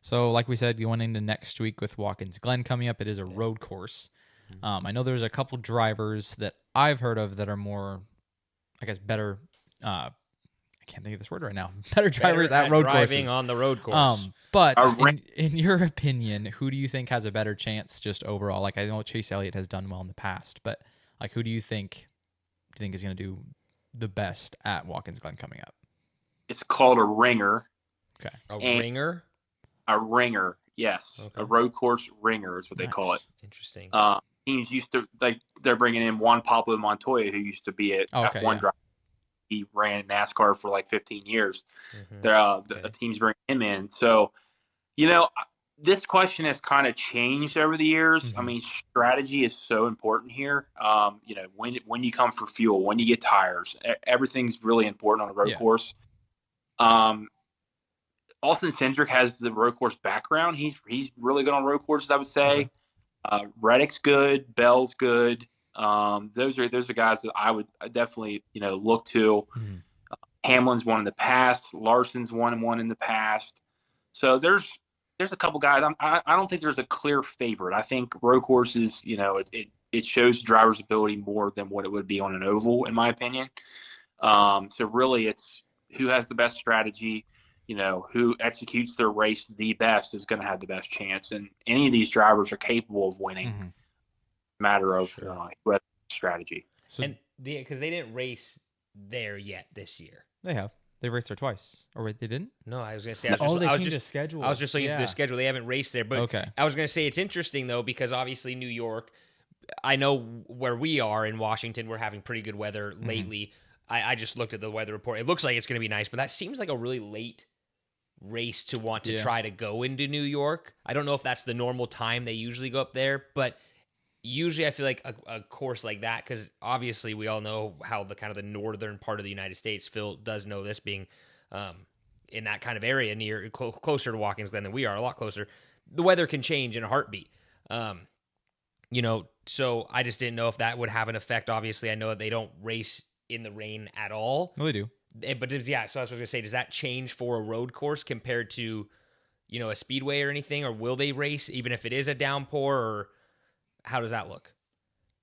So, like we said, going into next week with Watkins Glen coming up, it is a road course. I know there's a couple drivers that I've heard of that are more, I guess, better. I can't think of this word right now. Better drivers at road driving courses. on the road course. But in your opinion, who do you think has a better chance just overall? Like, I know Chase Elliott has done well in the past, but like, who do you think is going to do the best at Watkins Glen coming up? It's called a ringer. Okay. A ringer? A ringer, yes. Okay. A road course ringer is what they call it. Interesting. Teams used to, they're bringing in Juan Pablo Montoya, who used to be at F1 driver. He ran NASCAR for like 15 years. The team's bringing him in. So, this question has kind of changed over the years. I mean, strategy is so important here. When you come for fuel, when you get tires, everything's really important on a road course. Austin Cindric has the road course background. He's really good on road courses, I would say. Reddick's good. Bell's good. Those are guys that I would definitely look to. Hamlin's won in the past. Larson's won one in the past. So there's a couple guys. I don't think there's a clear favorite. I think road courses, it shows driver's ability more than what it would be on an oval, in my opinion. So really, it's who has the best strategy. Who executes their race the best is going to have the best chance. And any of these drivers are capable of winning. Matter of strategy. So, and because they didn't race there yet this year. They have. They raced there twice. Or wait, they didn't? No, I was going to say. They changed the schedule. I was just looking at the schedule. They haven't raced there. But okay. I was going to say it's interesting, though, because obviously New York, I know where we are in Washington, we're having pretty good weather lately. I just looked at the weather report. It looks like it's going to be nice, but that seems like a really late race to want to try to go into New York. I don't know if that's the normal time they usually go up there, but usually I feel like a course like that, because obviously we all know how the kind of the northern part of the United States, Phil does know this, being in that kind of area near closer to Watkins Glen than we are, a lot closer. The weather can change in a heartbeat. So I just didn't know if that would have an effect. Obviously, I know that they don't race in the rain at all. No, they do. But so I was going to say, does that change for a road course compared to, a speedway or anything? Or will they race even if it is a downpour, or how does that look?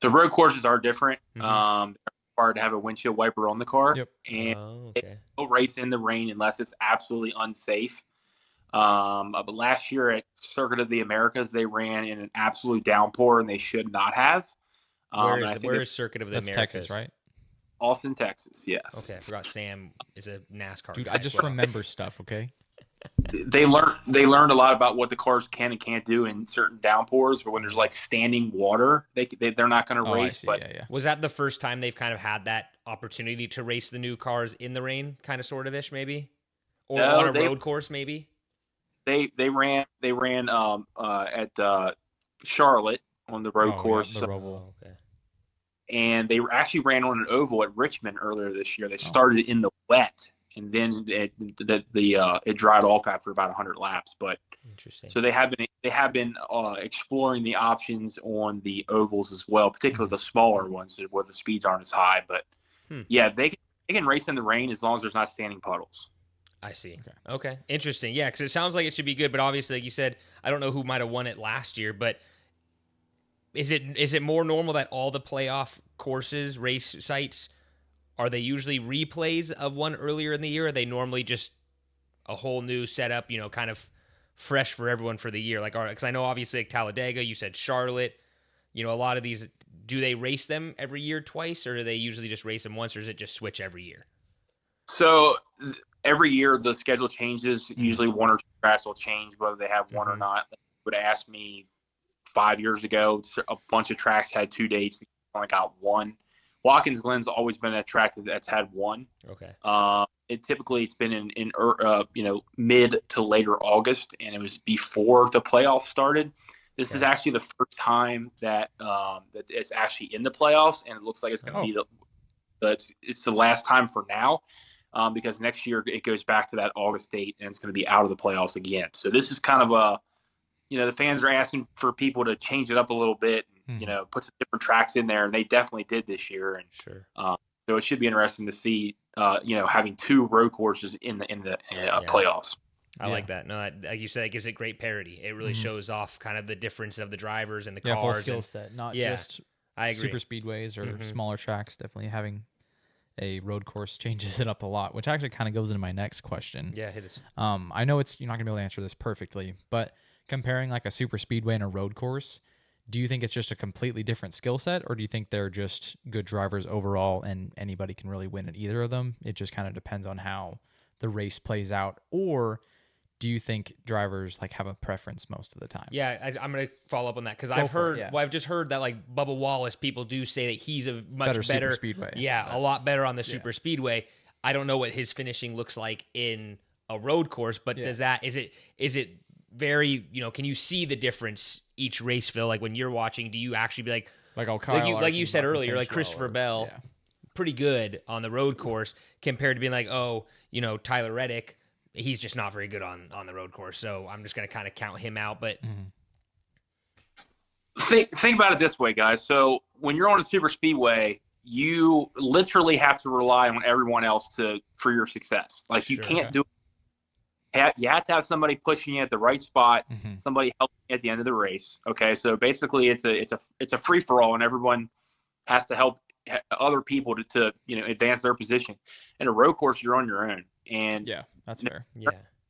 So road courses are different. They're required to have a windshield wiper on the car. Yep. And they don't race in the rain unless it's absolutely unsafe. But last year at Circuit of the Americas, they ran in an absolute downpour, and they should not have. Where is Circuit of the Americas? That's Texas, right? Austin, Texas, yes. Okay, I forgot Sam is a NASCAR Dude, guy. I just remember stuff, okay? They learned a lot about what the cars can and can't do in certain downpours, but when there's like standing water, they're not going to race. But was that the first time they've kind of had that opportunity to race the new cars in the rain, kind of sort of ish, maybe, or on a road course, maybe? They ran at Charlotte on the road course. Yeah, the Roval. Okay. And they actually ran on an oval at Richmond earlier this year. They started in the wet, and then it dried off after about 100 laps. But interesting. So they have been exploring the options on the ovals as well, particularly the smaller ones where the speeds aren't as high. But they can race in the rain as long as there's not standing puddles. I see. Okay. Interesting. Yeah, because it sounds like it should be good, but obviously, like you said, I don't know who might have won it last year, but is it more normal that all the playoff courses, race sites, are they usually replays of one earlier in the year? Or are they normally just a whole new setup, kind of fresh for everyone for the year? Like, because I know obviously like Talladega, you said Charlotte, a lot of these, do they race them every year twice, or do they usually just race them once, or is it just switch every year? So every year the schedule changes. Usually one or two tracks will change whether they have one or not. They would ask me 5 years ago, a bunch of tracks had 2 dates. They only got one. Watkins Glen's always been a track that's had one. Okay. It's been in mid to later August, and it was before the playoffs started. This is actually the first time that it's actually in the playoffs, and it looks like it's going to be it's the last time for now. Because next year it goes back to that August date, and it's going to be out of the playoffs again. So this is kind of the fans are asking for people to change it up a little bit, and, put some different tracks in there, and they definitely did this year. And so it should be interesting to see, having two road courses in the playoffs. I like that. No, like you said, it gives it great parity. It really shows off kind of the difference of the drivers and the cars. Full skill set, not just I agree. super speedways or smaller tracks. Definitely having a road course changes it up a lot, which actually kind of goes into my next question. Yeah, hit us. I know you're not gonna be able to answer this perfectly, but comparing like a super speedway and a road course, do you think it's just a completely different skill set, or do you think they're just good drivers overall and anybody can really win at either of them? It just kind of depends on how the race plays out, or do you think drivers like have a preference most of the time? Yeah, I'm going to follow up on that because I've just heard that like Bubba Wallace, people do say that he's a much better super speedway. Yeah, a lot better on the super speedway. I don't know what his finishing looks like in a road course, but is it very, can you see the difference each race, Phil? Like when you're watching, do you actually be like you said earlier, like Christopher Bell, pretty good on the road course compared to being like, Tyler Reddick, he's just not very good on the road course, so I'm just going to kind of count him out. But think about it this way, guys. So when you're on a super speedway, you literally have to rely on everyone else for your success. Like you can't do it. You have to have somebody pushing you at the right spot, somebody helping you at the end of the race. Okay, so basically it's a free for all, and everyone has to help other people to advance their position. In a road course, you're on your own, and that's fair.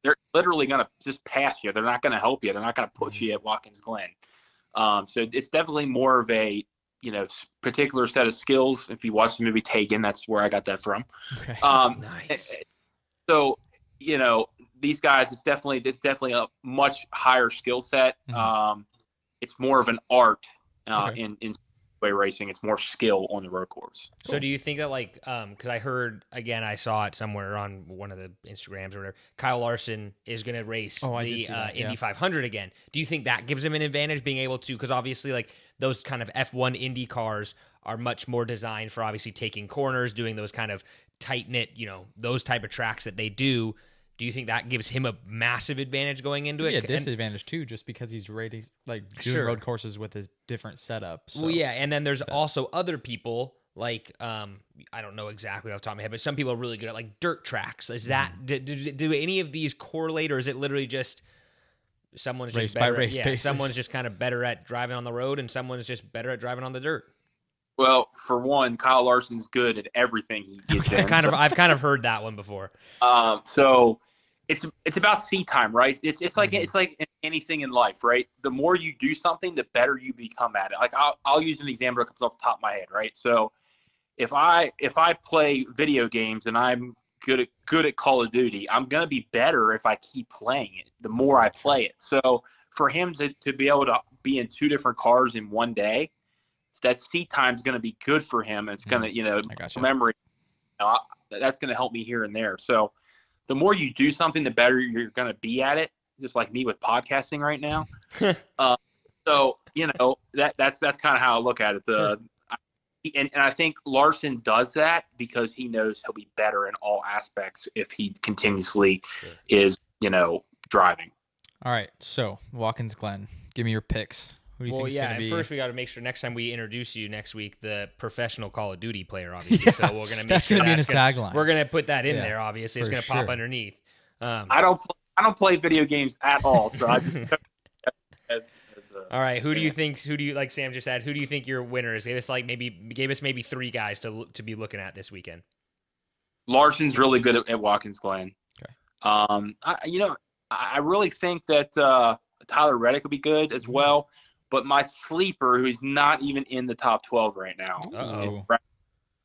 They're literally going to just pass you. They're not going to help you. They're not going to push you at Watkins Glen. So it's definitely more of a particular set of skills. If you watch the movie Taken, that's where I got that from. Okay. Nice. So these guys, it's definitely a much higher skill set. It's more of an art in racing. It's more skill on the road course. So do you think that because I heard, again, I saw it somewhere on one of the Instagrams or whatever, Kyle Larson is going to race the Indy 500 again. Do you think that gives him an advantage being able to, because obviously like those kind of F1 Indy cars are much more designed for obviously taking corners, doing those kind of tight knit, those type of tracks that they do. Do you think that gives him a massive advantage going into it? Yeah, disadvantage too, just because he's doing road courses with his different setup. So. Well, yeah, and then there's also other people like I don't know exactly off the top of my head, but some people are really good at like dirt tracks. Is that do any of these correlate, or is it literally just someone's race just better by race basis? Someone's just kind of better at driving on the road, and someone's just better at driving on the dirt? Well, for one, Kyle Larson's good at everything he gets in. I've kind of heard that one before. So it's about seat time, right? It's like anything in life, right? The more you do something, the better you become at it. Like I'll use an example that comes off the top of my head, right? So if I play video games and I'm good at Call of Duty, I'm gonna be better if I keep playing it. The more I play it, so for him to be able to be in two different cars in one day, that seat time is going to be good for him. It's going to, memory, that's going to help me here and there. So the more you do something, the better you're going to be at it. Just like me with podcasting right now. So, that's kind of how I look at it. And I think Larson does that because he knows he'll be better in all aspects if he continuously is, driving. All right. So Watkins Glen, give me your picks. Who do you think is going to be? First we got to make sure next time we introduce you next week, the professional Call of Duty player, obviously. So we're going to make sure going to be in his tagline. We're going to put that in there. Obviously, it's going to pop underneath. I don't play video games at all. So I just all right. Who do you like Sam just said? Who do you think your winner is? Gave us maybe three guys to be looking at this weekend. Larson's really good at Watkins Glen. Okay. I really think that Tyler Reddick will be good as well. But my sleeper, who's not even in the top 12 right now,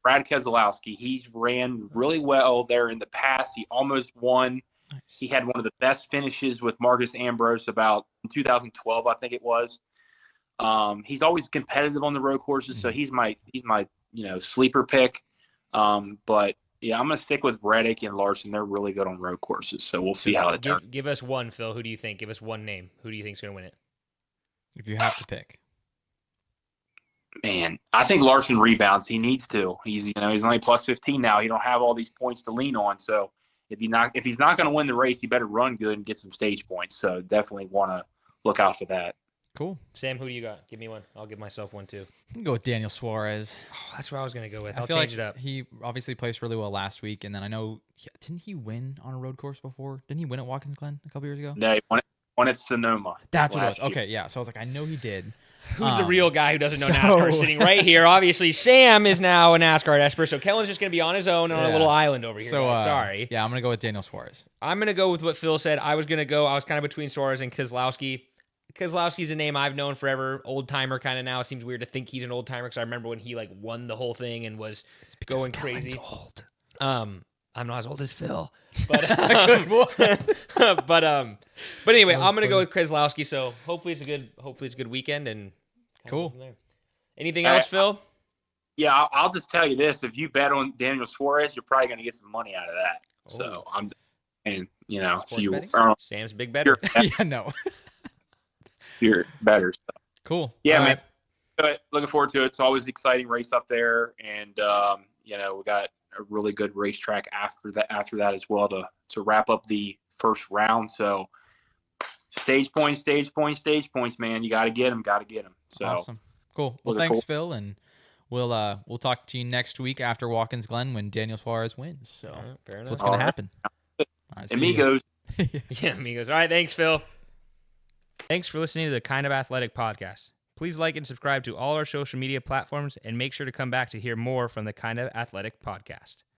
Brad Keselowski. He's ran really well there in the past. He almost won. Nice. He had one of the best finishes with Marcus Ambrose about in 2012, I think it was. He's always competitive on the road courses, so he's my sleeper pick. But yeah, I'm gonna stick with Reddick and Larson. They're really good on road courses, so we'll see how it turns. Give us one, Phil. Who do you think? Give us one name. Who do you think is gonna win it? If you have to pick. Man, I think Larson rebounds. He needs to. He's only plus 15 now. He don't have all these points to lean on. So if he's not going to win the race, he better run good and get some stage points. So definitely want to look out for that. Cool. Sam, who do you got? Give me one. I'll give myself one too. You can go with Daniel Suarez. Oh, that's what I was gonna go with. I I'll feel change like it up. he obviously placed really well last week, and then I know didn't he win on a road course before? Didn't he win at Watkins Glen a couple years ago? No, he won at Sonoma. That's what it last was. year. Okay, yeah. So I was like, I know he did. Who's the real guy who doesn't know so- NASCAR sitting right here? Obviously, Sam is now a NASCAR expert, so Kellen's just going to be on his own on a Yeah. little island over here. So guys. Sorry. Yeah, I'm gonna go with Daniel Suarez. I'm going to go with what Phil said. I was kind of between Suarez and Keselowski. Keselowski's a name I've known forever, old-timer kind of now. It seems weird to think he's an old-timer because I remember when he won the whole thing and was going crazy. Old. I'm not as old as Phil, but but anyway, I'm gonna go with Keselowski. So hopefully it's a good weekend and Cool. go from there. Anything else, Phil? Yeah, I'll just tell you this: if you bet on Daniel Suarez, you're probably going to get some money out of that. So I'm, and so Sports you betting? earn Sam's big better. Yeah, no. your better. So, Cool. yeah, All man. right. But looking forward to it. It's always an exciting race up there, and we got a really good racetrack after that as well to wrap up the first round. So stage points, man. You got to get them. So Awesome. Cool. Well, Looking thanks, Phil, and we'll talk to you next week after Watkins Glen when Daniel Suarez wins. So All right, fair that's enough. what's gonna All right. happen. All right, see ya. amigos. Yeah, amigos. All right, thanks, Phil. Thanks for listening to the Kind of Athletic podcast. Please like and subscribe to all our social media platforms and make sure to come back to hear more from the Kind of Athletic podcast.